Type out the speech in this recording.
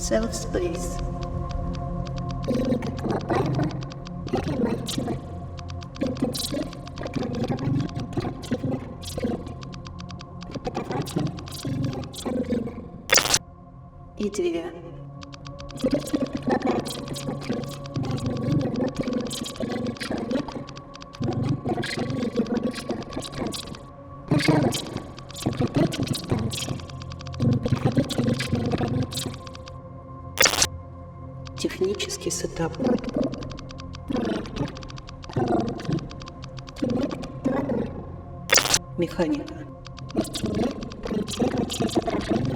Self-space. Яника, Колобаева, Дарья, Мальцева. Интенсив, программирование интерактивных, сред. Преподаватель, Ксения, Сангина. Идея. Зрителю предлагается посмотреть на изменение внутреннего состояния человека, момент нарушения его личного пространства. Пожалуйста, соблюдайте дистанцию и не переходите личные границы. Технический сетап. Ноутбук, проектор, колонки, Kinect 2.0. Механика. На стене проецировать изображение